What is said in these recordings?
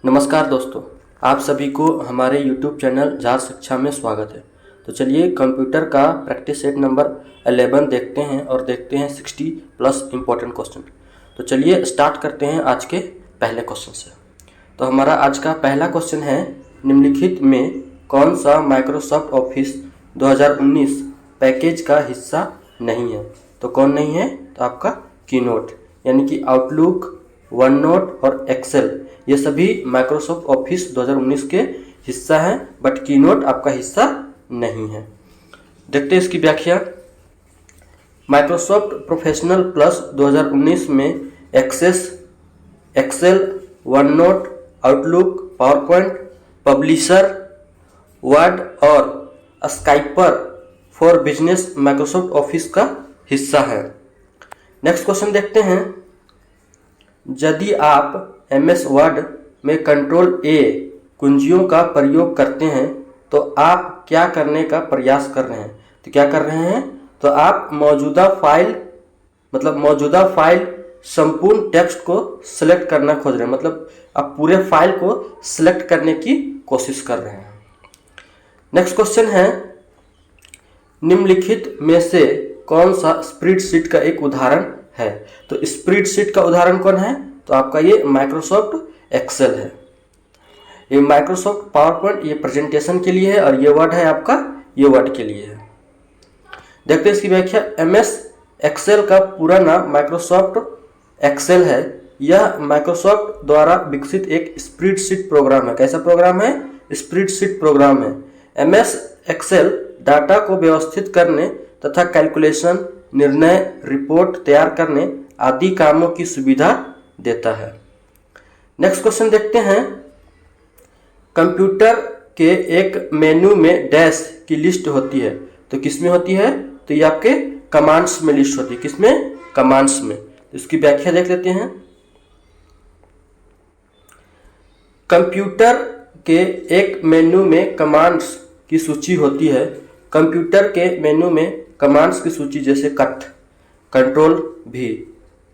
नमस्कार दोस्तों, आप सभी को हमारे YouTube चैनल जाज शिक्षा में स्वागत है। तो चलिए कंप्यूटर का प्रैक्टिस सेट नंबर 11 देखते हैं और देखते हैं 60 प्लस इम्पोर्टेंट क्वेश्चन। तो चलिए स्टार्ट करते हैं आज के पहले क्वेश्चन से। तो हमारा आज का पहला क्वेश्चन है, निम्नलिखित में कौन सा माइक्रोसॉफ्ट ऑफिस 2019 पैकेज का हिस्सा नहीं है। तो कौन नहीं है? तो आपका कीनोट, यानी कि आउटलुक, वन नोट और एक्सेल, ये सभी माइक्रोसॉफ्ट ऑफिस 2019 के हिस्सा हैं, बट कीनोट आपका हिस्सा नहीं है। देखते हैं इसकी व्याख्या। माइक्रोसॉफ्ट प्रोफेशनल प्लस 2019 में Excel, OneNote, Outlook, PowerPoint, Publisher, Word और Skype for business Microsoft Office का हिस्सा है। नेक्स्ट क्वेश्चन देखते हैं। यदि आप MS वर्ड में कंट्रोल A कुंजियों का प्रयोग करते हैं तो आप क्या करने का प्रयास कर रहे हैं? तो क्या कर रहे हैं? तो आप मौजूदा फाइल संपूर्ण टेक्स्ट को सिलेक्ट करना खोज रहे हैं, मतलब आप पूरे फाइल को सिलेक्ट करने की कोशिश कर रहे हैं। नेक्स्ट क्वेश्चन है, निम्नलिखित में से कौन सा स्प्रेडशीट का एक उदाहरण है? तो स्प्रेडशीट का उदाहरण कौन है? तो आपका ये माइक्रोसॉफ्ट एक्सेल है। ये माइक्रोसॉफ्ट पावरपॉइंट ये प्रेजेंटेशन के लिए है और ये वर्ड है आपका, ये वर्ड के लिए है। देखते हैं इसकी व्याख्या। MS एक्सेल का पूरा नाम माइक्रोसॉफ्ट एक्सेल है। यह माइक्रोसॉफ्ट द्वारा विकसित एक स्प्रेडशीट प्रोग्राम है। कैसा प्रोग्राम है? स्प्रेडशीट प्रोग्राम है। MS एक्सेल डाटा को व्यवस्थित करने तथा कैलकुलेशन, निर्णय, रिपोर्ट तैयार करने आदि कामों की सुविधा देता है। नेक्स्ट क्वेश्चन देखते हैं। कंप्यूटर के एक मेनू में डैश की लिस्ट होती है, तो किसमें होती है? तो ये आपके कमांड्स में लिस्ट होती है। किसमें? कमांड्स में। तो इसकी व्याख्या देख लेते हैं। कंप्यूटर के एक मेनू में कमांड्स की सूची होती है। कंप्यूटर के मेनू में कमांड्स की सूची जैसे cut, control V,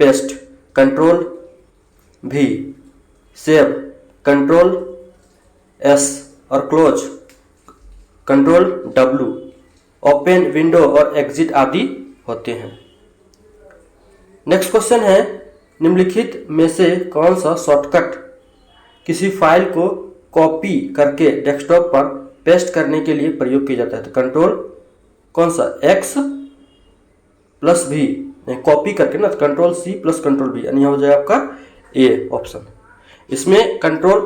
paste, control V, save, control S और close, control W, open window और एग्जिट आदि होते हैं। नेक्स्ट क्वेश्चन है, निम्नलिखित में से कौन सा शॉर्टकट किसी फाइल को कॉपी करके डेस्कटॉप पर पेस्ट करने के लिए प्रयोग किया जाता है? तो कंट्रोल कौन सा? X प्लस V, कॉपी करके ना, control C plus control V, यानी हो जाएगा आपका A ऑप्शन। इसमें कंट्रोल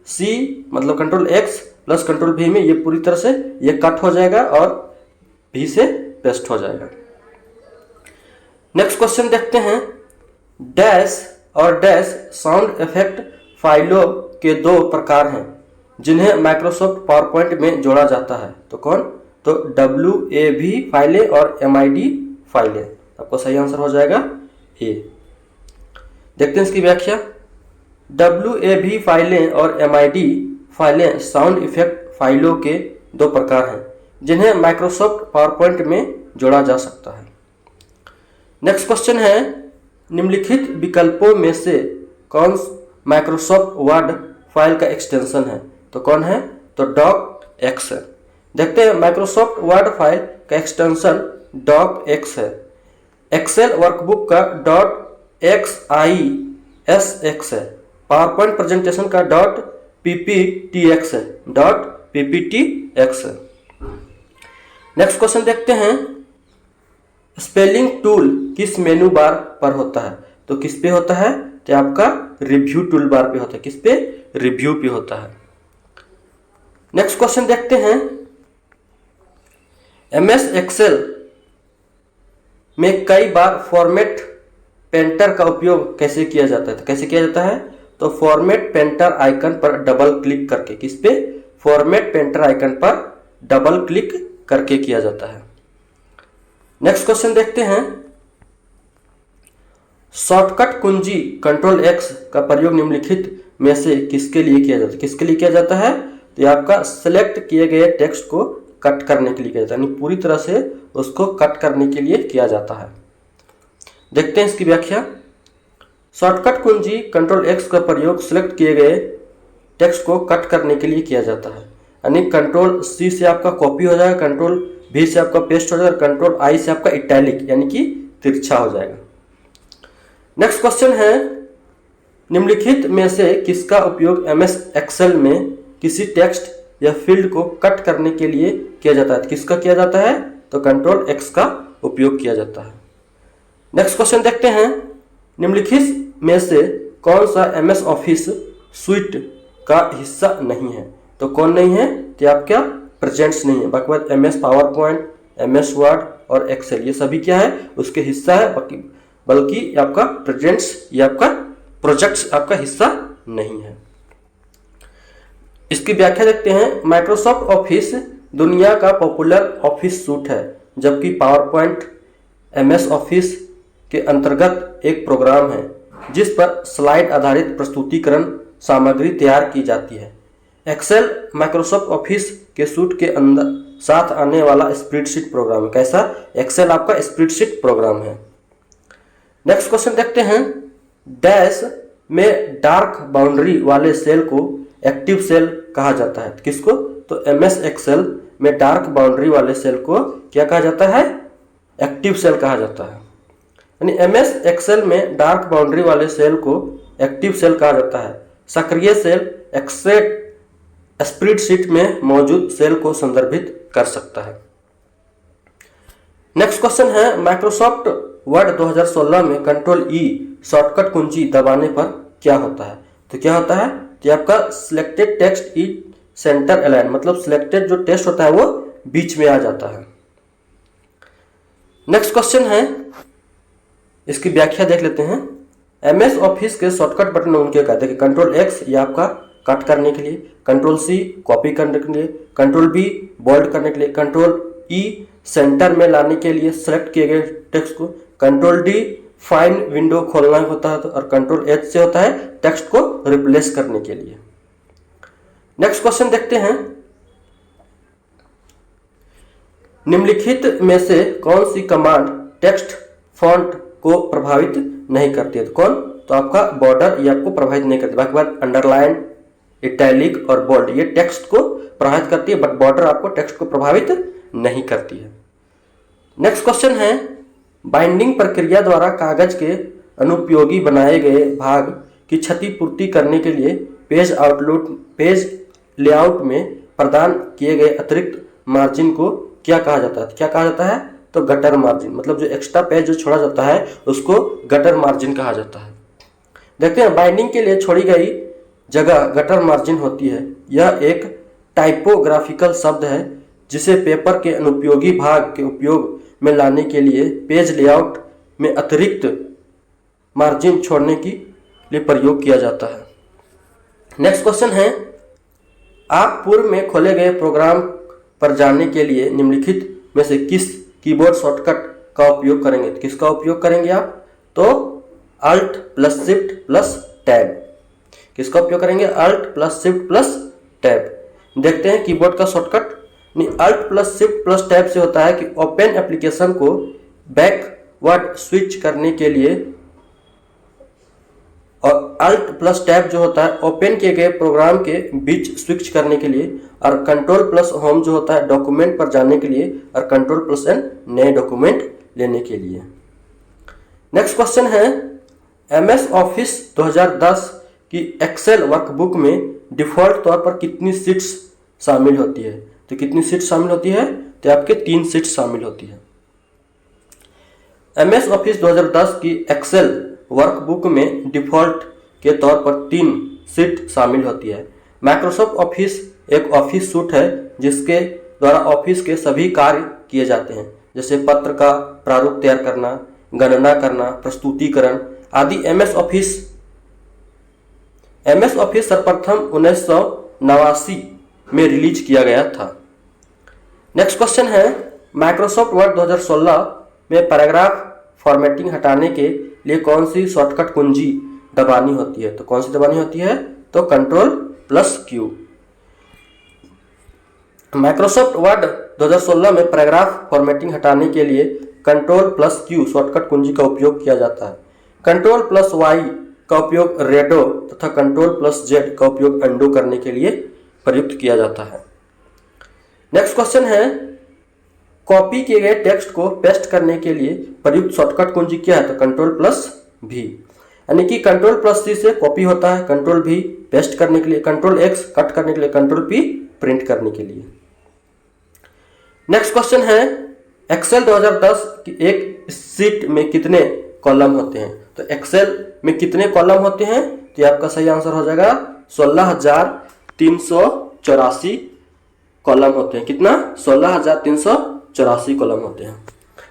C मतलब control X plus control V में ये पूरी तरह से ये कट हो जाएगा और V से पेस्ट हो जाएगा। नेक्स्ट क्वेश्चन देखते हैं। डैश और डैश साउंड इफेक्ट फाइलों के दो प्रकार हैं जिन्हें माइक्रोसॉफ्ट पावरपॉइंट में जोड़ा जाता है। तो कौन? तो WAV फाइलें और MID फाइलें। आपको सही आंसर हो जाएगा A। देखते हैं इसकी व्याख्या। WAV फाइलें और MID फाइलें साउंड इफेक्ट फाइलों के दो प्रकार हैं जिन्हें माइक्रोसॉफ्ट पावरपॉइंट में जोड़ा जा सकता है। नेक्स्ट क्वेश्चन है, निम्नलिखित विकल्पों में से कौन माइक्रोसॉफ्ट वर्ड फाइल का एक्सटेंशन है? तो कौन है? तो docx है। देखते हैं माइक्रोसॉफ्ट वर्ड फाइल का एक्सटेंशन docx है। एक्सेल वर्कबुक का .xisx है। पावरपॉइंट प्रेजेंटेशन का .pptx है, .pptx है। नेक्स्ट क्वेश्चन देखते हैं। स्पेलिंग टूल किस मेनू बार पर होता है? तो किस पे होता है? तो आपका रिव्यू टूल बार पे होता है। किस पे? रिव्यू पे होता है। नेक्स्ट क्वेश्चन देखते हैं। MS एक्सेल में कई बार फॉर्मेट पेंटर का उपयोग कैसे किया जाता है? तो कैसे किया जाता है? तो फॉर्मेट पेंटर आइकन पर डबल क्लिक करके। किस पे? फॉर्मेट पेंटर आइकन पर डबल क्लिक करके किया जाता है। नेक्स्ट क्वेश्चन देखते हैं। शॉर्टकट कुंजी कंट्रोल X का प्रयोग निम्नलिखित में से किसके लिए किया जाता है? किसके लिए किया जाता है? तो आपका सिलेक्ट किए गए टेक्स्ट को कट करने के लिए किया जाता है, यानी पूरी तरह से उसको कट करने के लिए किया जाता है। देखते हैं इसकी व्याख्या। शॉर्टकट कुंजी कंट्रोल X का प्रयोग सिलेक्ट किए गए टेक्स्ट को कट करने के लिए किया जाता है। यानी कंट्रोल सी से आपका कॉपी हो जाएगा, कंट्रोल वी से आपका पेस्ट हो जाएगा, कंट्रोल आई से आपका इटैलिक यानी कि तिरछा हो जाएगा। नेक्स्ट क्वेश्चन है, निम्नलिखित में से किसका उपयोग एमएस एक्सेल में किसी टेक्स्ट या फील्ड को कट करने के लिए किया जाता है? किसका किया जाता है? तो कंट्रोल एक्स का उपयोग किया जाता है। नेक्स्ट क्वेश्चन देखते हैं, निम्नलिखित में से कौन सा एमएस ऑफिस सुइट का हिस्सा नहीं है? तो कौन नहीं है? तो आपका प्रेजेंट्स नहीं है। बाकी बात MS power point, MS word और एक्सेल ये सभी क्या है? उसके हिस्सा है, बल्कि आपका प्रेजेंट्स या आपका प्रोजेक्ट्स आपका हिस्सा नहीं है। इसकी व्याख्या देखते हैं, माइक्रोसॉफ्ट ऑफिस दुनिया का पॉपुलर ऑफिस सूट है, जबकि पावर पॉइंट एमएस ऑफिस के अंतर्गत एक प्रोग्राम है जिस पर स्लाइड आधारित प्रस्तुतिकरण सामग्री तैयार की जाती है। एक्सेल माइक्रोसॉफ्ट ऑफिस के सूट के अंदर साथ आने वाला स्प्रेडशीट प्रोग्राम है। कैसा? एक्सेल आपका स्प्रेडशीट प्रोग्राम है। नेक्स्ट क्वेश्चन देखते हैं, डैश में डार्क बाउंड्री वाले सेल को एक्टिव सेल कहा जाता है। किसको? तो एमएस एक्सेल में डार्क बाउंड्री वाले सेल को क्या कहा जाता है? एक्टिव सेल कहा जाता है। यानी एमएस एक्सेल में डार्क बाउंड्री वाले सेल को एक्टिव सेल कहा जाता है। सक्रिय सेल एक्सेल स्प्रेडशीट में मौजूद सेल को संदर्भित कर सकता है। नेक्स्ट क्वेश्चन है, माइक्रोसॉफ्ट वर्ड 2016 में कंट्रोल ई शॉर्टकट कुंजी दबाने पर क्या होता है? तो क्या होता है? तो आपका सिलेक्टेड टेक्स्ट ई सेंटर अलाइन, मतलब सिलेक्टेड जो टेक्स्ट होता है वो बीच में आ जाता है। नेक्स्ट क्वेश्चन है, इसकी व्याख्या देख लेते हैं। एमएस ऑफिस के शॉर्टकट बटन उनके कहते हैं कि कंट्रोल एक्स ये आपका कट करने के लिए, कंट्रोल सी कॉपी करने के लिए, कंट्रोल बी बोल्ड करने के लिए, कंट्रोल ई सेंटर में लाने के लिए सेलेक्ट किए गए टेक्स्ट को, कंट्रोल डी फाइन विंडो खोलना होता है और कंट्रोल एच से होता है टेक्स्ट को रिप्लेस करने के लिए। नेक्स्ट क्वेश्चन देखते हैं, निम्नलिखित में से कौन सी कमांड टेक्स्ट फॉन्ट को प्रभावित नहीं करती है? तो कौन? तो आपका बॉर्डर ये आपको प्रभावित नहीं करती। बाकी बात अंडरलाइन, इटैलिक और बोल्ड ये टेक्स्ट को प्रभावित करती है, बट बॉर्डर आपको टेक्स्ट को प्रभावित नहीं करती है। नेक्स्ट क्वेश्चन है, बाइंडिंग प्रक्रिया द्वारा कागज के अनुपयोगी बनाए गए भाग की क्षतिपूर्ति करने के लिए पेज लेआउट में प्रदान किए गए अतिरिक्त मार्जिन को क्या कहा जाता है? क्या कहा जाता है? तो गटर मार्जिन, मतलब जो एक्स्ट्रा पेज जो छोड़ा जाता है उसको गटर मार्जिन कहा जाता है। देखते हैं, बाइंडिंग के लिए छोड़ी गई जगह गटर मार्जिन होती है। यह एक टाइपोग्राफिकल शब्द है जिसे पेपर के अनुपयोगी भाग के उपयोग में लाने के लिए पेज लेआउट में अतिरिक्त मार्जिन छोड़ने के लिए प्रयोग किया जाता है। नेक्स्ट क्वेश्चन है, आप पूर्व में खोले गए प्रोग्राम पर जाने के लिए निम्नलिखित में से किस कीबोर्ड शॉर्टकट का उपयोग करेंगे? तो किसका उपयोग करेंगे आप? तो alt plus shift plus tab. किसका उपयोग करेंगे? Alt plus shift plus tab. देखते हैं कीबोर्ड का shortcut. Alt plus shift plus tab से होता है कि ओपन एप्लीकेशन को बैकवर्ड स्विच करने के लिए, और अल्ट प्लस टैब जो होता है ओपन किए गए प्रोग्राम के बीच स्विच करने के लिए, और कंट्रोल प्लस होम जो होता है डॉक्यूमेंट पर जाने के लिए, और कंट्रोल प्लस एन नए डॉक्यूमेंट लेने के लिए। नेक्स्ट क्वेश्चन है, एमएस ऑफिस 2010 की एक्सेल वर्कबुक में डिफॉल्ट तौर पर कितनी सीट्स शामिल होती है? तो कितनी सीट शामिल होती है? तो आपके 3 सीट शामिल होती है। एमएस ऑफिस 2010 की एक्सेल वर्कबुक में डिफॉल्ट के तौर पर 3 सीट शामिल होती है। माइक्रोसॉफ्ट ऑफिस एक ऑफिस सूट है जिसके द्वारा ऑफिस के सभी कार्य किए जाते हैं, जैसे पत्र का प्रारूप तैयार करना, गणना करना, प्रस्तुतिकरण आदि। एमएस ऑफिस सर्वप्रथम 1989 में रिलीज किया गया था। नेक्स्ट क्वेश्चन है, माइक्रोसॉफ्ट वर्ड 2016 में पैराग्राफ फॉर्मेटिंग हटाने के लिए कौन सी शॉर्टकट कुंजी दबानी होती है? तो कौन सी दबानी होती है? तो control plus Q. Microsoft word 2016 में पैराग्राफ फॉर्मेटिंग हटाने के लिए कंट्रोल प्लस क्यू शॉर्टकट कुंजी का उपयोग किया जाता है। कंट्रोल प्लस वाई का उपयोग रेडो तथा Ctrl+Z का उपयोग अंडू करने के लिए प्रयुक्त किया जाता है। नेक्स्ट क्वेश्चन है, कॉपी किए गए टेक्स्ट को पेस्ट करने के लिए प्रयुक्त शॉर्टकट कुंजी क्या है? तो Ctrl+V, यानी कि Ctrl+C से कॉपी होता है, Ctrl+V पेस्ट करने के लिए, Ctrl+X कट करने के लिए, Ctrl+P प्रिंट करने के लिए। नेक्स्ट क्वेश्चन है, एक्सेल 2010 की एक शीट में कितने कॉलम होते हैं? तो एक्सेल में कितने कॉलम होते हैं? तो आपका सही आंसर हो जाएगा 16,384 कॉलम होते हैं। कितना? 16,384 कॉलम होते हैं।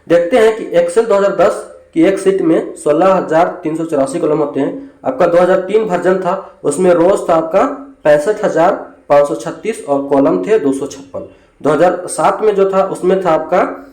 देखते हैं कि एक्सेल 2010 की एक शीट में 16,384 कॉलम होते हैं। आपका 2003 वर्जन था, उसमें रोज था आपका 65,536 और कॉलम थे 256। 2007 में जो था उसमें था आपका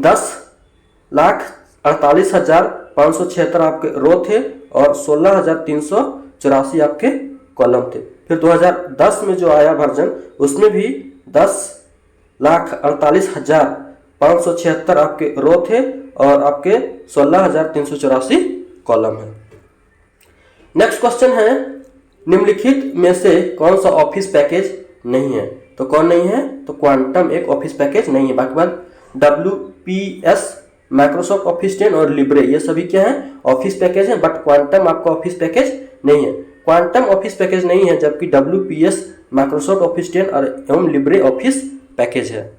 10,48,576 आपके रो थे और 16,384 आपके कॉलम थे। फिर 2010 में जो आया वर्जन उसमें भी 10,48,576 आपके रो थे और आपके 16,384 कॉलम है। नेक्स्ट क्वेश्चन है, निम्नलिखित में से कौन सा ऑफिस पैकेज नहीं है? तो कौन नहीं है? तो क्वांटम एक ऑफिस पैकेज नहीं है। बाकी बात WPS, माइक्रोसॉफ्ट ऑफिस 10 और लिब्रे ये सभी क्या है? ऑफिस पैकेज है, बट क्वांटम आपका ऑफिस पैकेज नहीं है। क्वांटम ऑफिस पैकेज नहीं है, जबकि WPS माइक्रोसॉफ्ट ऑफिस 10 और एवं लिब्रे ऑफिस पैकेज है।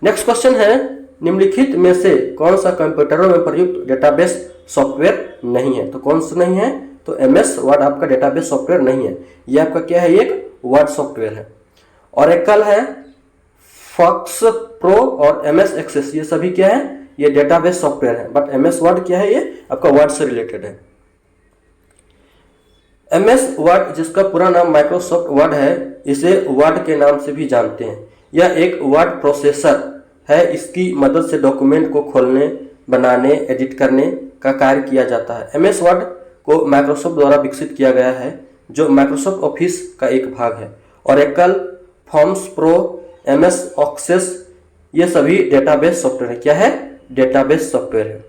नेक्स्ट क्वेश्चन है, निम्नलिखित में से कौन सा कंप्यूटरों में प्रयुक्त डेटाबेस सॉफ्टवेयर नहीं है? तो कौन सा नहीं है? तो MS वर्ड आपका डेटाबेस सॉफ्टवेयर नहीं है। ये आपका क्या है? एक वर्ड सॉफ्टवेयर है। ऑरेकल है, फॉक्स प्रो और MS एक्सेस ये सभी क्या है? ये डेटाबेस सॉफ्टवेयर है, बट MS वर्ड क्या है? ये आपका वर्ड से रिलेटेड है। MS वर्ड जिसका पूरा नाम माइक्रोसॉफ्ट वर्ड है, इसे वर्ड के नाम से भी जानते हैं। यह एक वर्ड प्रोसेसर है, इसकी मदद से डॉक्यूमेंट को खोलने, बनाने, एडिट करने का कार्य किया जाता है। MS वर्ड को माइक्रोसॉफ्ट द्वारा विकसित किया गया है, जो माइक्रोसॉफ्ट ऑफिस का एक भाग है। Oracle, forms pro, MS access ये सभी डेटाबेस सॉफ्टवेयर है। क्या है? डेटाबेस सॉफ्टवेयर है।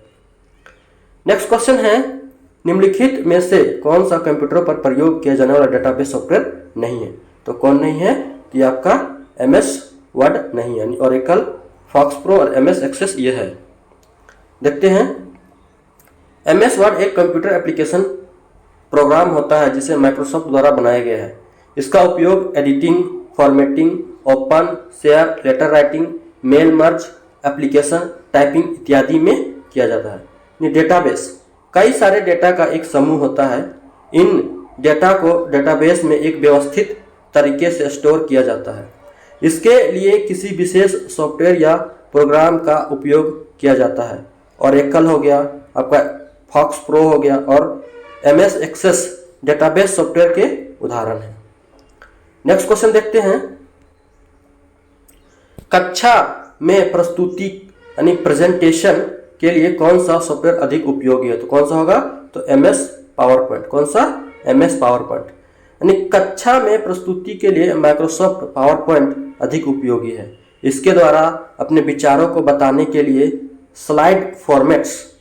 नेक्स्ट क्वेश्चन है, निम्नलिखित में से कौन सा कंप्यूटर पर प्रयोग किया जाने वाला डेटाबेस सॉफ्टवेयर नहीं है? तो कौन नहीं है? कि आपका MS वर्ड नहीं है, यानी ऑरेकल, फॉक्स प्रो और MS एक्सेस ये है। देखते हैं, MS वर्ड एक कंप्यूटर एप्लीकेशन प्रोग्राम होता है जिसे माइक्रोसॉफ्ट द्वारा बनाया गया है। इसका उपयोग editing, formatting, open, share, letter writing, mail merge, application, typing इत्यादि में किया जाता है। डेटाबेस कई सारे डेटा का एक समूह होता है। इन डेटा को डेटाबेस में एक व्यवस्थित तरीके से स्टोर किया जाता है। इसके लिए किसी विशेष सॉफ्टवेयर या प्रोग्राम का उपयोग किया जाता है। ऑरेकल हो गया, आपका फॉक्स प्रो हो गया और MS एक्सेस डेटाबेस सॉफ्टवेयर के उदाहरण हैं। नेक्स्ट क्वेश्चन देखते हैं, कक्षा में प्रस्तुति यानी प्रेजेंटेशन के लिए कौन सा सॉफ्टवेयर अधिक उपयोगी है? तो कौन सा होगा? तो MS पावर पॉइंट। कौन सा? MS power point. यानी कक्षा में प्रस्तुति के लिए माइक्रोसॉफ्ट पावर पॉइंट अधिक उपयोगी है। इसके द्वारा अपने विचारों को बताने के लिए स्लाइड फॉर्मेट्स,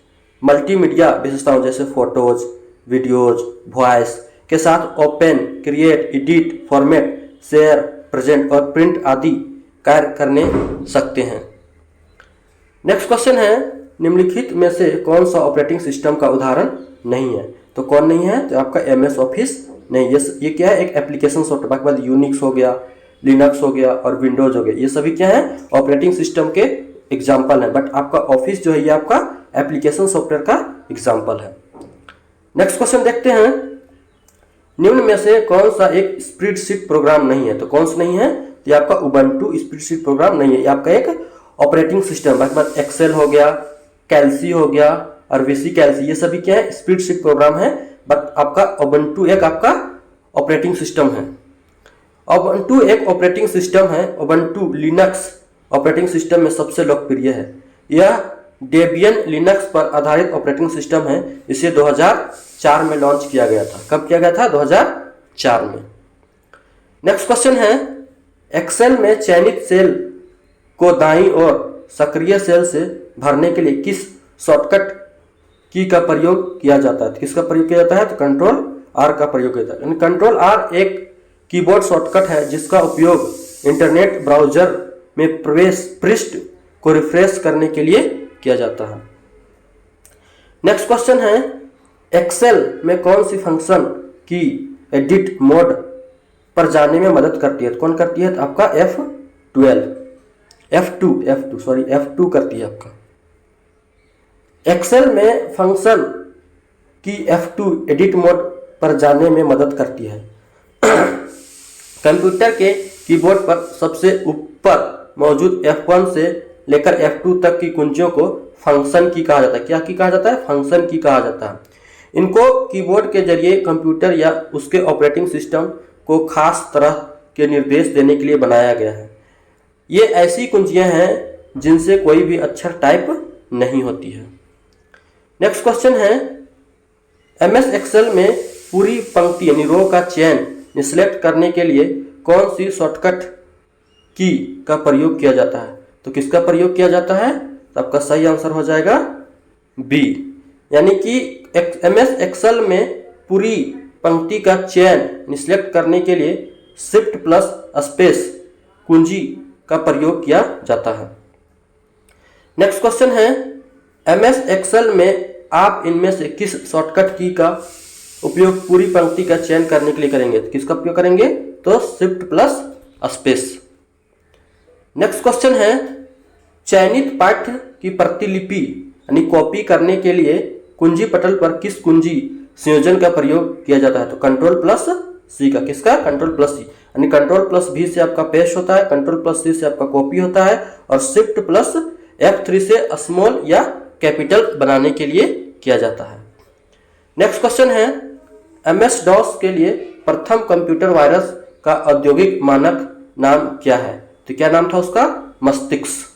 मल्टीमीडिया विशेषताओं जैसे फोटोज, वीडियोज, वॉइस के साथ open, create, edit, format, share, present और प्रिंट आदि कार्य करने सकते हैं। नेक्स्ट क्वेश्चन है, निम्नलिखित में से कौन सा ऑपरेटिंग सिस्टम का उदाहरण नहीं है? तो कौन नहीं है? तो आपका MS ऑफिस नहीं। ये क्या है? एक एप्लीकेशन सॉफ्टवेयर। बाकी बाद यूनिक्स हो गया, लिनक्स हो गया और विंडोज हो गया, ये सभी क्या है? ऑपरेटिंग सिस्टम के एग्जाम्पल है। बट आपका ऑफिस जो है ये आपका एप्लीकेशन सॉफ्टवेयर का एग्जाम्पल है। नेक्स्ट क्वेश्चन देखते हैं, निम्न में से कौन सा एक स्प्रेडशीट प्रोग्राम नहीं है? तो कौन सा नहीं है? ये आपका उबंटू स्प्रेडशीट प्रोग्राम नहीं है। ये आपका एक ऑपरेटिंग सिस्टम। बाकी बात एक्सेल हो गया, कैल्सी हो गया और VC कैल्सी ये सभी क्या है? स्प्रेडशीट प्रोग्राम है। बट आपका उबंटू एक आपका ऑपरेटिंग सिस्टम है। उबंटू एक ऑपरेटिंग सिस्टम है। उबंटू लिनक्स ऑपरेटिंग सिस्टम में सबसे लोकप्रिय है। यह डेबियन लिनक्स पर आधारित ऑपरेटिंग सिस्टम है। इसे 2004 में लॉन्च किया गया था। कब किया गया था? 2004 में। नेक्स्ट क्वेश्चन है, एक्सेल में चयनित सेल को दाईं ओर सक्रिय सेल से भरने के लिए किस शॉर्टकट की का प्रयोग किया जाता है। किसका प्रयोग किया जाता है? तो कंट्रोल आर का प्रयोग किया जाता है। यानी कंट्रोल आर एक कीबोर्ड शॉर्टकट है जिसका उपयोग इंटरनेट ब्राउजर में प्रवेश पृष्ठ को रिफ्रेश करने के लिए किया जाता है। नेक्स्ट क्वेश्चन है, एक्सेल में कौन सी फंक्शन की एडिट मोड पर जाने में मदद करती है? तो कौन करती है? तो आपका F2 करती है आपका। एक्सेल में फंक्शन की F2 एडिट मोड पर जाने में मदद करती है। कंप्यूटर के कीबोर्ड पर सबसे ऊपर मौजूद F1 से लेकर F2 तक की कुंजियों को फंक्शन की कहा जाता है। क्या की कहा जाता है? फंक्शन की कहा जाता है। इनको कीबोर्ड के जरिए कंप्यूटर या उसके ऑपरेटिंग सिस्टम को खास तरह के निर्देश देने के लिए बनाया गया है। ये ऐसी कुंजियां हैं जिनसे कोई भी अक्षर टाइप नहीं होती है। नेक्स्ट क्वेश्चन है, MS एक्सेल में पूरी पंक्ति यानी रो का चयन सिलेक्ट करने के लिए कौन सी शॉर्टकट की का प्रयोग किया जाता है? तो किसका प्रयोग किया जाता है? तो आपका सही आंसर हो जाएगा बी। यानी कि MS एक्सेल में पूरी पंक्ति का चयन सिलेक्ट करने के लिए शिफ्ट प्लस स्पेस कुंजी का प्रयोग किया जाता है। नेक्स्ट क्वेश्चन है, MS एक्सेल में आप इनमें से किस शॉर्टकट की का उपयोग पूरी पंक्ति का चयन करने के लिए करेंगे? तो किसका उपयोग करेंगे? तो shift plus space. Next question है, चयनित पाठ्य की प्रतिलिपि यानी कॉपी करने के लिए कुंजी पटल पर किस कुंजी संयोजन का प्रयोग किया जाता है? तो कंट्रोल प्लस सी का। किसका? कंट्रोल प्लस सी। यानी कंट्रोल प्लस भी से आपका पेस्ट होता है, कंट्रोल प्लस सी से आपका कॉपी होता है, और शिफ्ट प्लस F3 से स्मॉल या कैपिटल बनाने के लिए किया जाता है। नेक्स्ट क्वेश्चन है, MS DOS के लिए प्रथम कंप्यूटर वायरस का औद्योगिक मानक नाम क्या है? तो क्या नाम था उसका? मस्तिष्क।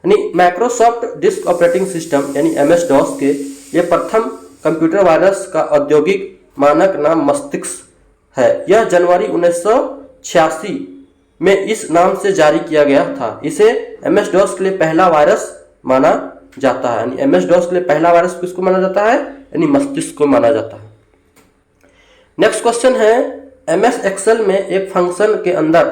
यानी माइक्रोसॉफ्ट डिस्क ऑपरेटिंग सिस्टम यानी MS DOS के ये प्रथम कंप्यूटर वायरस का औद्योगिक मानक नाम मस्तिष्क है। यह जनवरी 1986 में इस नाम से जारी किया गया था। इसे MS DOS के लिए पहला वायरस माना जाता है। यानी MS DOS के लिए पहला वायरस किसको माना जाता है? यानी मस्तिष्क को माना जाता है। नेक्स्ट क्वेश्चन है, MS एक्सेल में एक फंक्शन के अंदर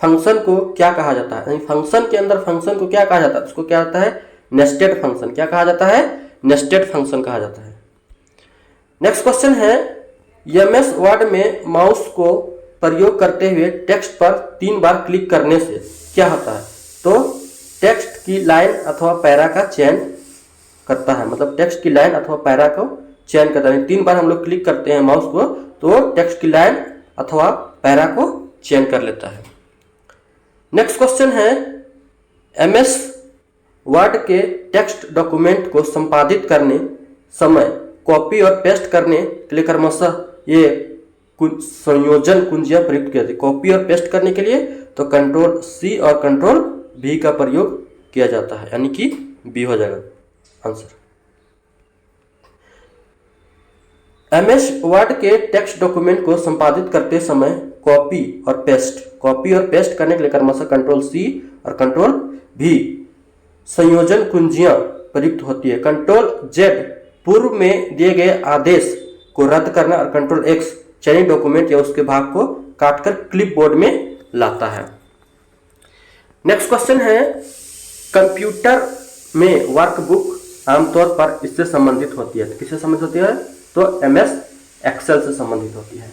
फंक्शन को क्या कहा जाता है? यानी फंक्शन के अंदर फंक्शन को क्या कहा जाता है? उसको क्या आता है? Nested function. क्या कहा जाता है? नेस्टेड फंक्शन कहा जाता है। नेक्स्ट क्वेश्चन है, MS वर्ड में माउस को प्रयोग करते हुए टेक्स्ट पर 3 बार क्लिक करने से क्या होता है? तो टेक्स्ट की लाइन अथवा पैरा का चयन करता है। मतलब टेक्स्ट की लाइन अथवा पैरा को चयन करता है। 3 बार हम लोग क्लिक करते हैं माउस को तो टेक्स्ट की लाइन अथवा पैरा को चयन कर लेता है। नेक्स्ट क्वेश्चन है, MS वर्ड के टेक्स्ट डॉक्यूमेंट को संपादित करने समय कॉपी और पेस्ट करने के लिए क्रमशः ये संयोजन कुंजियां प्रयुक्त की जाती है। कॉपी और पेस्ट करने के लिए तो कंट्रोल C और कंट्रोल V का प्रयोग किया जाता है। यानी कि B हो जाएगा आंसर। MS वर्ड के टेक्स्ट डॉक्यूमेंट को संपादित करते समय कॉपी और पेस्ट करने के लिए क्रमशः कंट्रोल C और कंट्रोल V संयोजन कुंजियां प्रयुक्त होती है। कंट्रोल Z पूर्व में दिए गए आदेश को रद्द करना और कंट्रोल X चयनित डॉक्यूमेंट या उसके भाग को काटकर क्लिपबोर्ड में लाता है। नेक्स्ट क्वेश्चन है, कंप्यूटर में वर्कबुक आमतौर पर इससे संबंधित होती है। तो किससे संबंधित होती है? तो MS एक्सेल से संबंधित होती है।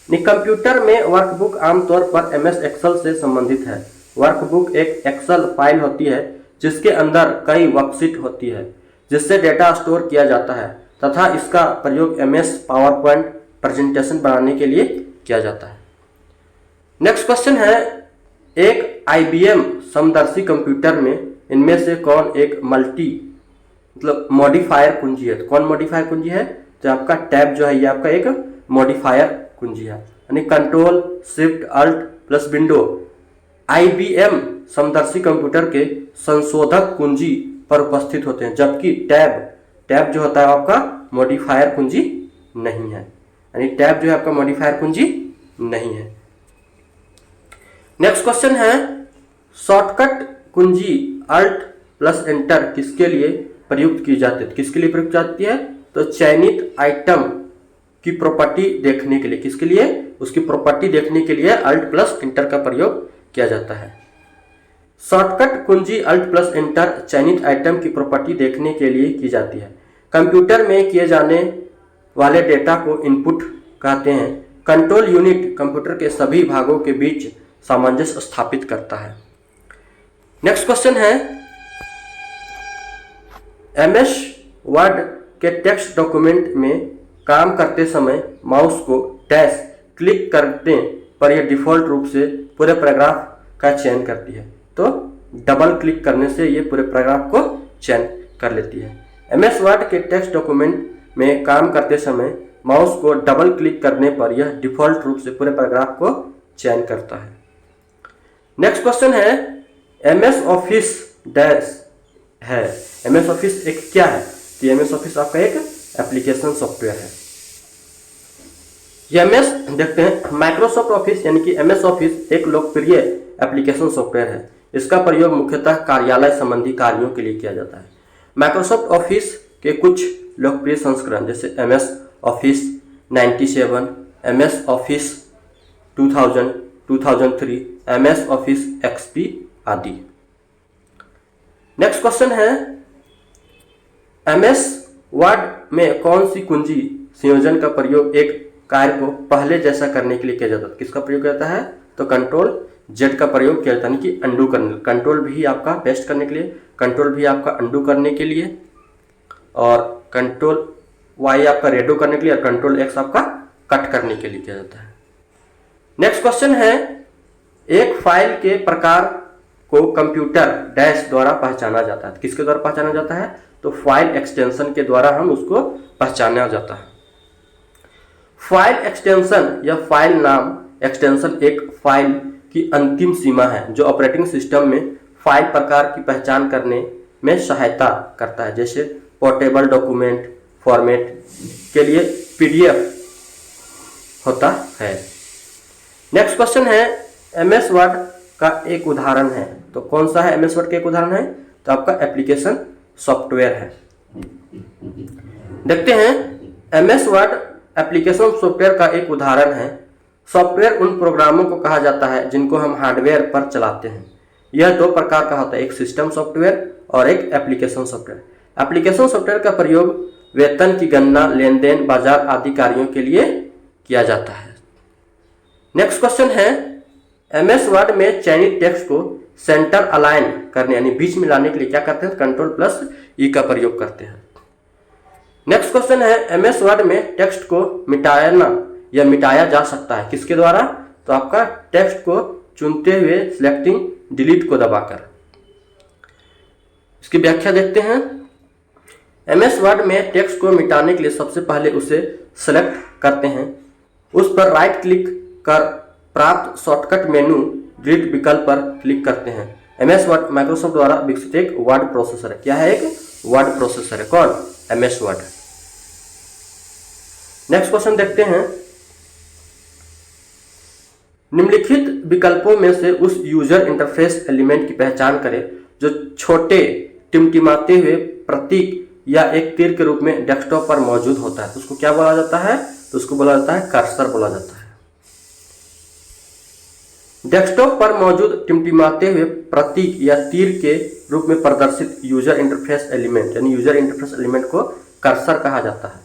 कंप्यूटर में वर्कबुक आमतौर पर MS एक्सेल से संबंधित है। वर्कबुक एक एक्सेल फाइल होती है जिसके अंदर कई वर्कशीट होती है जिससे डेटा स्टोर किया जाता है तथा इसका प्रयोग MS पावरपॉइंट प्रेजेंटेशन बनाने के लिए किया जाता है। नेक्स्ट क्वेश्चन है, एक IBM समदर्शी कंप्यूटर में इनमें से कौन एक मॉडिफायर कुंजी है? तो कौन मॉडिफायर कुंजी है? तो आपका टैब जो है ये आपका एक मॉडिफायर कुंजी है। यानी control shift alt plus window IBM समदर्शी कंप्यूटर के संशोधक कुंजी पर उपस्थित होते हैं, जबकि टैब जो होता है आपका मॉडिफायर कुंजी नहीं है। यानी टैब जो है आपका मॉडिफायर कुंजी नहीं है। नेक्स्ट क्वेश्चन है, शॉर्टकट कुंजी अल्ट प्लस एंटर किसके लिए प्रयुक्त की जाती है? किसके लिए प्रयुक्त जाती है? तो चयनित आइटम की प्रॉपर्टी देखने के लिए, किसके लिए, उसकी प्रॉपर्टी देखने के लिए अल्ट प्लस इंटर का प्रयोग किया जाता है। शॉर्टकट कुंजी अल्ट प्लस इंटर चयनित आइटम की प्रॉपर्टी देखने के लिए की जाती है। कंप्यूटर में किए जाने वाले डेटा को इनपुट कहते हैं। कंट्रोल यूनिट कंप्यूटर के सभी भागों के बीच सामंजस्य स्थापित करता है। नेक्स्ट क्वेश्चन है, एमएस वर्ड के टेक्स्ट डॉक्यूमेंट में काम करते समय माउस को डैश क्लिक करने पर यह डिफ़ॉल्ट रूप से पूरे पैराग्राफ का चयन करती है, तो डबल क्लिक करने से ये पूरे पैराग्राफ को चयन कर लेती है। एमएस वर्ड के टेक्स्ट डॉक्यूमेंट में काम करते समय माउस को डबल क्लिक करने पर यह डिफ़ॉल्ट रूप से पूरे पैराग्राफ को चयन करता है। नेक्स्ट क्वेश्चन है, एमएस ऑफिस डैश है। एमएस ऑफिस एक क्या है, तो एमएस ऑफिस आपका एक एप्लीकेशन सॉफ्टवेयर है। एमएस देखते हैं, माइक्रोसॉफ्ट ऑफिस यानी कि एमएस ऑफिस एक लोकप्रिय एप्लीकेशन सॉफ्टवेयर है। इसका प्रयोग मुख्यतः कार्यालय संबंधी कार्यों के लिए किया जाता है। माइक्रोसॉफ्ट ऑफिस के कुछ लोकप्रिय संस्करण जैसे MS office 97, MS office 2000, 2003, MS office XP आदि। नेक्स्ट क्वेश्चन है, एमएस वर्ड में कौन सी कुंजी संयोजन का प्रयोग एक कार्य को पहले जैसा करने के लिए किया जाता है? किसका प्रयोग किया जाता है? तो कंट्रोल जेड का प्रयोग किया जाता है, यानी कि अंडू करने। कंट्रोल भी आपका पेस्ट करने के लिए, कंट्रोल भी आपका अंडू करने के लिए, और कंट्रोल वाई आपका रेडो करने के लिए, और कंट्रोल एक्स आपका कट करने के लिए किया जाता है। नेक्स्ट क्वेश्चन है, एक फाइल के प्रकार को कंप्यूटर डैश द्वारा पहचाना जाता है। किसके द्वारा पहचाना जाता है? तो फाइल एक्सटेंशन के द्वारा हम उसको पहचाना जाता है। फाइल एक्सटेंशन या फाइल नाम एक्सटेंशन एक फाइल की अंतिम सीमा है जो ऑपरेटिंग सिस्टम में फाइल प्रकार की पहचान करने में सहायता करता है। जैसे पोर्टेबल डॉक्यूमेंट फॉर्मेट के लिए पीडीएफ होता है। नेक्स्ट क्वेश्चन है, एमएस वर्ड का एक उदाहरण है। तो कौन सा है एमएस वर्ड का एक उदाहरण है? तो आपका एप्लीकेशन सॉफ्टवेयर है। देखते हैं, एमएस वर्ड एप्लीकेशन सॉफ्टवेयर का एक उदाहरण है। सॉफ्टवेयर उन प्रोग्रामों को कहा जाता है जिनको हम हार्डवेयर पर चलाते हैं। यह दो प्रकार का होता है, एक सिस्टम सॉफ्टवेयर और एक एप्लीकेशन सॉफ्टवेयर। एप्लीकेशन सॉफ्टवेयर का प्रयोग वेतन की गणना, लेन देन, बाजार आदि कार्यों के लिए किया जाता है। नेक्स्ट क्वेश्चन है, एमएस वर्ड में चयनित टेक्स्ट को सेंटर अलाइन करने यानी बीच में लाने के लिए क्या करते हैं? कंट्रोल प्लस ई का प्रयोग करते हैं। नेक्स्ट क्वेश्चन है, एमएस वर्ड में टेक्स्ट को मिटाना या मिटाया जा सकता है। किसके द्वारा? तो आपका टेक्स्ट को चुनते हुए सिलेक्टिंग डिलीट को दबाकर। इसकी व्याख्या देखते हैं। एमएस वर्ड में टेक्स्ट को मिटाने के लिए सबसे पहले उसे सेलेक्ट करते हैं, उस पर राइट क्लिक कर प्राप्त शॉर्टकट मेनू डिलीट विकल्प पर क्लिक करते हैं। एमएस वर्ड माइक्रोसॉफ्ट द्वारा विकसित एक वर्ड प्रोसेसर है। क्या है? एक वर्ड प्रोसेसर है। कौन? MS word. नेक्स्ट क्वेश्चन देखते हैं, निम्नलिखित विकल्पों में से उस यूजर इंटरफेस एलिमेंट की पहचान करें जो छोटे टिमटिमाते हुए प्रतीक या एक तीर के रूप में डेस्कटॉप पर मौजूद होता है। तो उसको क्या बोला जाता है? तो उसको बोला जाता है कर्सर बोला जाता है। डेस्कटॉप पर मौजूद टिमटिमाते हुए प्रतीक या तीर के रूप में प्रदर्शित यूजर इंटरफेस एलिमेंट यानी यूजर इंटरफेस एलिमेंट को कर्सर कहा जाता है।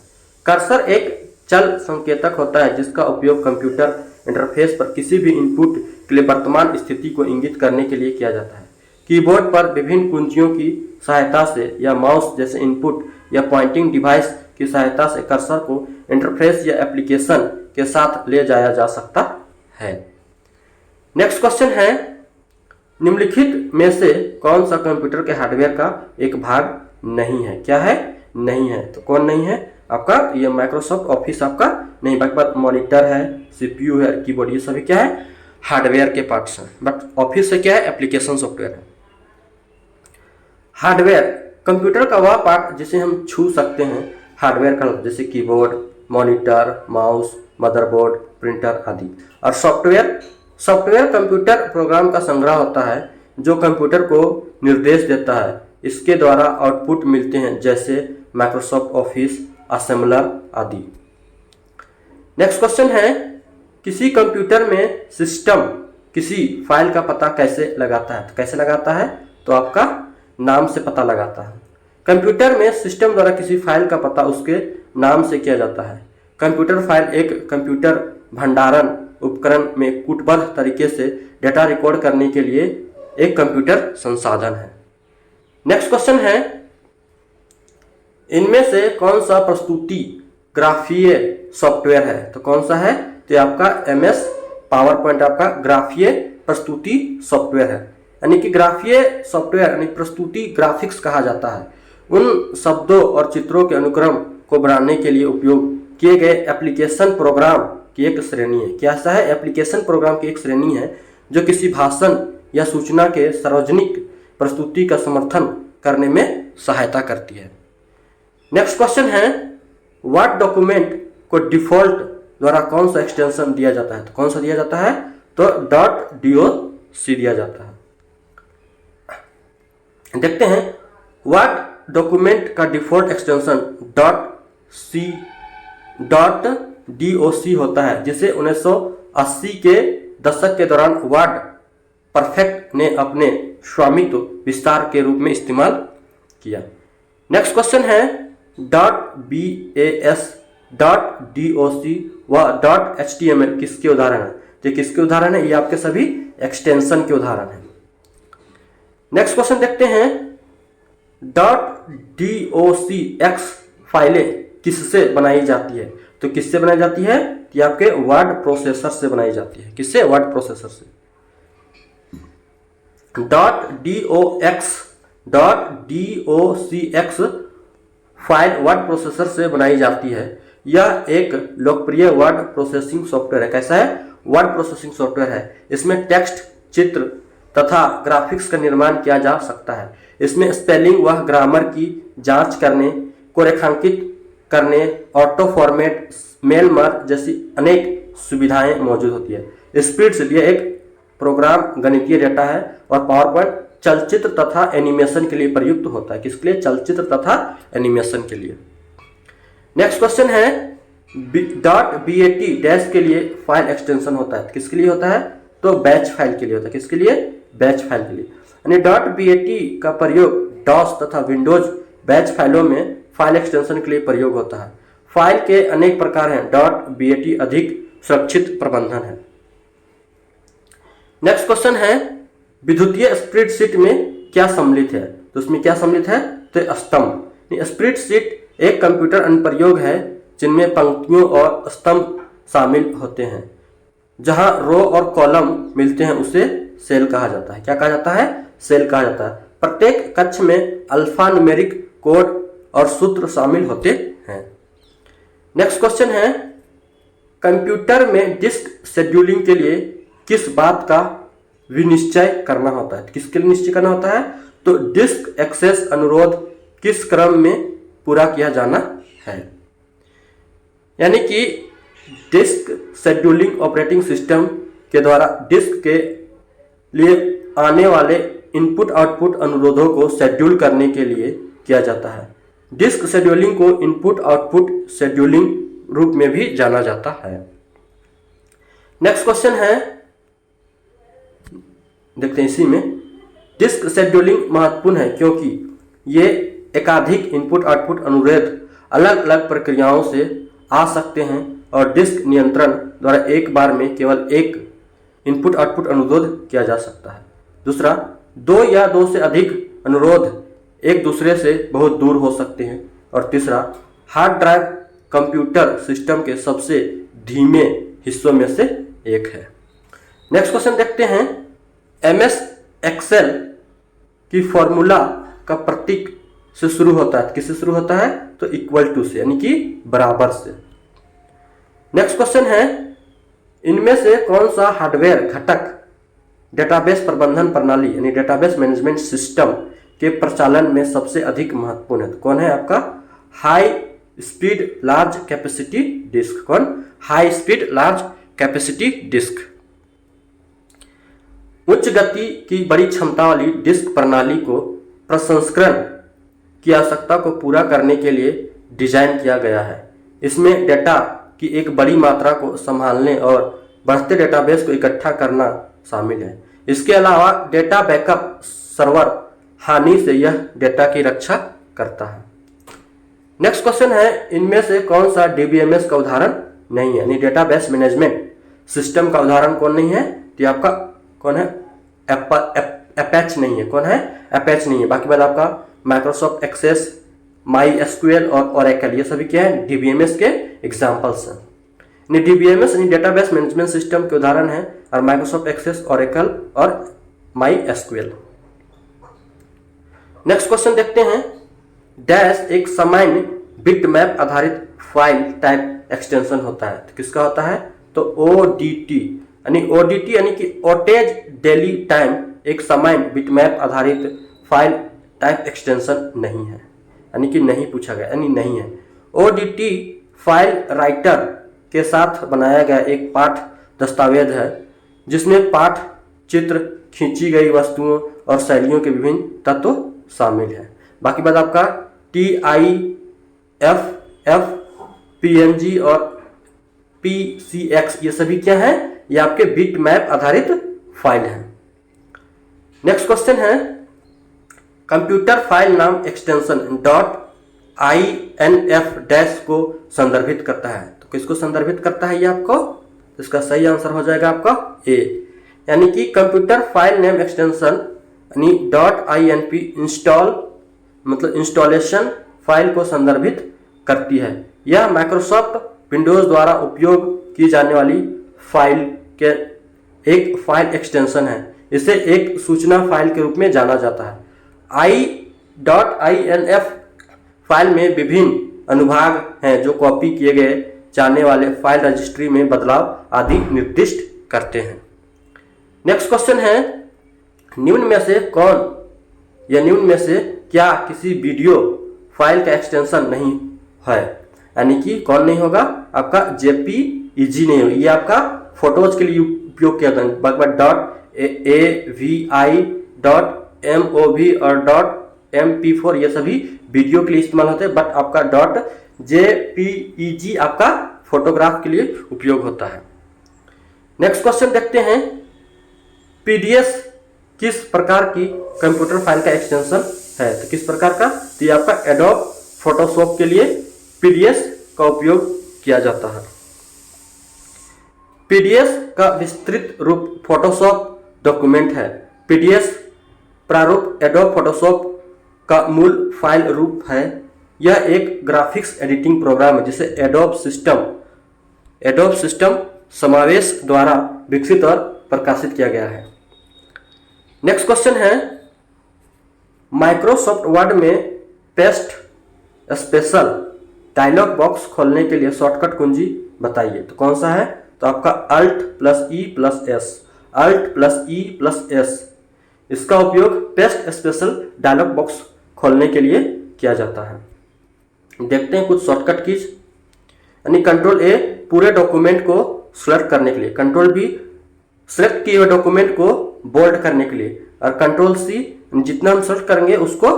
कर्सर एक चल संकेतक होता है जिसका उपयोग कंप्यूटर इंटरफेस पर किसी भी इनपुट के लिए वर्तमान स्थिति को इंगित करने के लिए किया जाता है। कीबोर्ड पर विभिन्न कुंजियों की सहायता से या माउस जैसे इनपुट या पॉइंटिंग डिवाइस की सहायता से कर्सर को इंटरफेस या एप्लीकेशन के साथ ले जाया जा सकता है। नेक्स्ट क्वेश्चन है, निम्नलिखित में से कौन सा कंप्यूटर के हार्डवेयर का एक भाग नहीं है? क्या है? नहीं है। तो कौन नहीं है? आपका ये माइक्रोसॉफ्ट ऑफिस आपका नहीं। बाकी बात मॉनिटर है, सीपीयू है, कीबोर्ड, ये सभी क्या है? हार्डवेयर के पार्ट्स हैं। बट ऑफिस से क्या है? एप्लीकेशन सॉफ्टवेयर है। हार्डवेयर कंप्यूटर का वह पार्ट जिसे हम छू सकते हैं हार्डवेयर का, जैसे keyboard, monitor, mouse, motherboard, printer आदि। और सॉफ्टवेयर कंप्यूटर प्रोग्राम का संग्रह होता है जो कंप्यूटर को निर्देश देता है। इसके द्वारा आउटपुट मिलते हैं जैसे माइक्रोसॉफ्ट ऑफिस, असेंबलर आदि। नेक्स्ट क्वेश्चन है, किसी कंप्यूटर में सिस्टम किसी फाइल का पता कैसे लगाता है? तो कैसे लगाता है? तो आपका नाम से पता लगाता है। कंप्यूटर में सिस्टम द्वारा किसी फाइल का पता उसके नाम से किया जाता है। कंप्यूटर फाइल एक कंप्यूटर भंडारण उपकरण में कूटबद्ध तरीके से डेटा रिकॉर्ड करने के लिए एक कंप्यूटर संसाधन है। नेक्स्ट क्वेश्चन है, इनमें से कौन सा प्रस्तुति ग्राफीय सॉफ्टवेयर है? तो कौन सा है? तो आपका MS पावर पॉइंट आपका ग्राफीय प्रस्तुति सॉफ्टवेयर है। यानी कि ग्राफीय सॉफ्टवेयर यानी प्रस्तुति ग्राफिक्स कहा जाता है। उन शब्दों और चित्रों के अनुक्रम को बनाने के लिए उपयोग किए गए एप्लीकेशन प्रोग्राम की एक श्रेणी है। क्या ऐसा है? एप्लीकेशन प्रोग्राम की एक श्रेणी है जो किसी भाषण या सूचना के सार्वजनिक प्रस्तुति का समर्थन करने में सहायता करती है। नेक्स्ट क्वेश्चन है, व्हाट डॉक्यूमेंट को डिफॉल्ट द्वारा कौन सा एक्सटेंशन दिया जाता है? तो कौन सा दिया जाता है? तो .doc दिया जाता है। देखते हैं, व्हाट डॉक्यूमेंट का डिफॉल्ट एक्सटेंशन .doc होता है, जिसे 1980 के दशक के दौरान वर्ड परफेक्ट ने अपने स्वामित्व विस्तार के रूप में इस्तेमाल किया। नेक्स्ट क्वेश्चन है, .bas, .doc व .html किसके उदाहरण है? तो किसके उदाहरण है? ये आपके सभी एक्सटेंशन के उदाहरण हैं। नेक्स्ट क्वेश्चन देखते हैं, .docx फाइलें किससे बनाई जाती है? तो किससे बनाई जाती है? ये आपके वर्ड प्रोसेसर से बनाई जाती है। किससे? वर्ड प्रोसेसर से। .docx फाइल वर्ड प्रोसेसर से बनाई जाती है। यह एक लोकप्रिय वर्ड प्रोसेसिंग सॉफ्टवेयर है। कैसा है? वर्ड प्रोसेसिंग सॉफ्टवेयर है। इसमें टेक्स्ट, चित्र तथा ग्राफिक्स का निर्माण किया जा सकता है। इसमें स्पेलिंग व ग्रामर की जांच करने, को रेखांकित करने, ऑटो फॉर्मेट, मेल मर्ज जैसी अनेक सुविधाएं मौजूद होती है। स्प्रेडशीट यह एक प्रोग्राम गणितीय डेटा है और पावर पॉइंट चलचित्र तथा एनिमेशन के लिए प्रयुक्त होता है। किसके लिए? चलचित्र तथा एनिमेशन के लिए। नेक्स्ट क्वेश्चन है, .bat डैश के लिए फाइल एक्सटेंशन होता है। किसके लिए होता है? तो बैच फाइल के लिए होता है। किसके लिए? बैच फाइल के लिए। यानी .bat का प्रयोग डॉस तथा विंडोज बैच फाइलों में फाइल एक्सटेंशन के लिए प्रयोग होता है। फाइल के अनेक प्रकार हैं। .bat अधिक सुरक्षित प्रबंधन है। नेक्स्ट क्वेश्चन है, विद्युतीय स्प्रेडशीट में क्या सम्मिलित है? तो उसमें क्या सम्मिलित है? तो स्तंभ। स्प्रेडशीट एक कंप्यूटर अनुप्रयोग है जिनमें पंक्तियों और स्तंभ शामिल होते हैं। जहां रो और कॉलम मिलते हैं उसे सेल कहा जाता है। क्या कहा जाता है? सेल कहा जाता है। प्रत्येक कक्ष में अल्फा न्यूमेरिक कोड और सूत्र शामिल होते हैं। नेक्स्ट क्वेश्चन है, कंप्यूटर में डिस्क शेड्यूलिंग के लिए किस बात का विनिश्चय करना होता है? किसके लिए निश्चय करना होता है? तो डिस्क एक्सेस अनुरोध किस क्रम में पूरा किया जाना है। यानी कि डिस्क शेड्यूलिंग ऑपरेटिंग सिस्टम के द्वारा डिस्क के लिए आने वाले इनपुट आउटपुट अनुरोधों को शेड्यूल करने के लिए किया जाता है। डिस्क शेड्यूलिंग को इनपुट आउटपुट शेड्यूलिंग रूप में भी जाना जाता है। नेक्स्ट क्वेश्चन है, देखते हैं इसी में, डिस्क शेड्यूलिंग महत्वपूर्ण है क्योंकि ये एकाधिक इनपुट आउटपुट अनुरोध अलग अलग प्रक्रियाओं से आ सकते हैं और डिस्क नियंत्रण द्वारा एक बार में केवल एक इनपुट आउटपुट अनुरोध किया जा सकता है। दूसरा, दो या दो से अधिक अनुरोध एक दूसरे से बहुत दूर हो सकते हैं। और तीसरा, हार्ड ड्राइव कंप्यूटर सिस्टम के सबसे धीमे हिस्सों में से एक है। नेक्स्ट क्वेश्चन देखते हैं, MS एक्सेल की फॉर्मूला का प्रतीक से शुरू होता है। किससे शुरू होता है? तो इक्वल टू से, यानी कि बराबर से। नेक्स्ट क्वेश्चन है, इनमें से कौन सा हार्डवेयर घटक डेटाबेस प्रबंधन प्रणाली यानी डेटाबेस मैनेजमेंट सिस्टम के प्रचालन में सबसे अधिक महत्वपूर्ण है? तो कौन है आपका? High speed large capacity disk. कौन? High speed large capacity disk. उच्च गति की बड़ी क्षमता वाली डिस्क प्रणाली को प्रसंस्करण की आवश्यकता को पूरा करने के लिए डिजाइन किया गया है। इसमें डेटा की एक बड़ी मात्रा को संभालने और बढ़ते डेटाबेस को इकट्ठा करना शामिल है। इसके अलावा डेटा बैकअप सर्वर हानि से यह डेटा की रक्षा करता है। नेक्स्ट क्वेश्चन है, इनमें से कौन सा डीबीएमएस का उदाहरण नहीं है, यानी डेटाबेस मैनेजमेंट सिस्टम का उदाहरण कौन नहीं है? तो आपका कौन है? अपैच नहीं है। कौन है? अपैच नहीं है। बाकी बात आपका माइक्रोसॉफ्ट एक्सेस, माई एसक्यूएल और ओरेकल, ये सभी क्या है? डीबीएमएस के एग्जांपल्स हैं। डीबीएमएस यानी डेटाबेस मैनेजमेंट सिस्टम के उदाहरण है और माइक्रोसॉफ्ट एक्सेस, ओरेकल और माई एसक्यूएल। नेक्स्ट क्वेश्चन देखते हैं, डैश एक सामान्य बिटमैप आधारित फाइल टाइप एक्सटेंशन होता है। तो किसका होता है? तो ओडीटी यानी कि ओटेज डेली टाइम एक सामान्य बिटमैप आधारित फाइल टाइप एक्सटेंशन नहीं है, यानी कि नहीं पूछा गया, यानी नहीं है। ओडीटी फाइल राइटर के साथ बनाया गया एक पाठ दस्तावेज है जिसमें पाठ, चित्र, खींची गई वस्तुओं और शैलियों के विभिन्न तत्व शामिल है। बाकी बात आपका TIFF, PNG और PCX, ये सभी क्या है? ये आपके बिटमैप आधारित फाइल है। नेक्स्ट क्वेश्चन है, कंप्यूटर फाइल नाम एक्सटेंशन .inf डैश को संदर्भित करता है। तो किसको संदर्भित करता है ये आपको? इसका सही आंसर हो जाएगा आपका ए, यानी कि कंप्यूटर फाइल नेम एक्सटेंशन यानी .inp मतलब इंस्टॉलेशन फाइल को संदर्भित करती है। यह माइक्रोसॉफ्ट विंडोज द्वारा उपयोग की जाने वाली फाइल के एक फाइल एक्सटेंशन है। इसे एक सूचना फाइल के रूप में जाना जाता है। .inf फाइल में विभिन्न अनुभाग हैं जो कॉपी किए गए जाने वाले फाइल रजिस्ट्री में बदलाव आदि निर्दिष्ट करते हैं। नेक्स्ट क्वेश्चन है, निम्न में से कौन या निम्न में से क्या किसी वीडियो फाइल का एक्सटेंशन नहीं है? यानी कि कौन नहीं होगा? आपका JPEG नहीं होगा। ये आपका फोटोज के लिए उपयोग किया था। .AVI, .MOV और .MP4 ये सभी वीडियो के लिए इस्तेमाल होते हैं, बट आपका .JPEG आपका फोटोग्राफ के लिए उपयोग होता है। नेक्स्ट क्वेश्चन देखते हैं, PDS किस प्रकार की कंप्यूटर फाइल का एक्सटेंशन है? तो किस प्रकार का? तो ये आपका एडोब फोटोशॉप के लिए PDS का उपयोग किया जाता है। PDS का विस्तृत रूप फोटोशॉप डॉक्यूमेंट है। PDS प्रारूप एडोब फोटोशॉप का मूल फाइल रूप है। यह एक ग्राफिक्स एडिटिंग प्रोग्राम है जिसे एडोब सिस्टम समावेश द्वारा विकसित और प्रकाशित किया गया है। नेक्स्ट क्वेश्चन है, माइक्रोसॉफ्ट वर्ड में पेस्ट स्पेशल डायलॉग बॉक्स खोलने के लिए शॉर्टकट कुंजी बताइए। तो कौन सा है? तो आपका Alt+E+S इसका उपयोग पेस्ट स्पेशल डायलॉग बॉक्स खोलने के लिए किया जाता है। देखते हैं कुछ शॉर्टकट कीज, यानी Ctrl+A पूरे डॉक्यूमेंट को सिलेक्ट करने के लिए, Ctrl+B सिलेक्ट किए हुए डॉक्यूमेंट को बोल्ड करने के लिए, और Ctrl+C जितना हम सर्च करेंगे उसको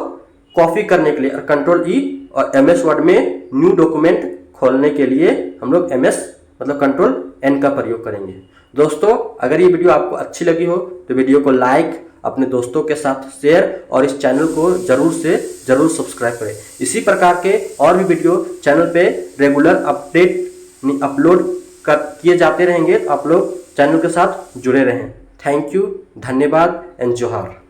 कॉपी करने के लिए, और Ctrl+E और MS वर्ड में न्यू डॉक्यूमेंट खोलने के लिए हम लोग MS मतलब Ctrl+N का प्रयोग करेंगे। दोस्तों, अगर ये वीडियो आपको अच्छी लगी हो तो वीडियो को लाइक, अपने दोस्तों के साथ शेयर और इस चैनल को जरूर सब्सक्राइब करें। इसी प्रकार के और भी वीडियो चैनल पे रेगुलर अपलोड किए जाते रहेंगे, तो आप लोग चैनल के साथ जुड़े रहें। थैंक यू, धन्यवाद एंड जोहार।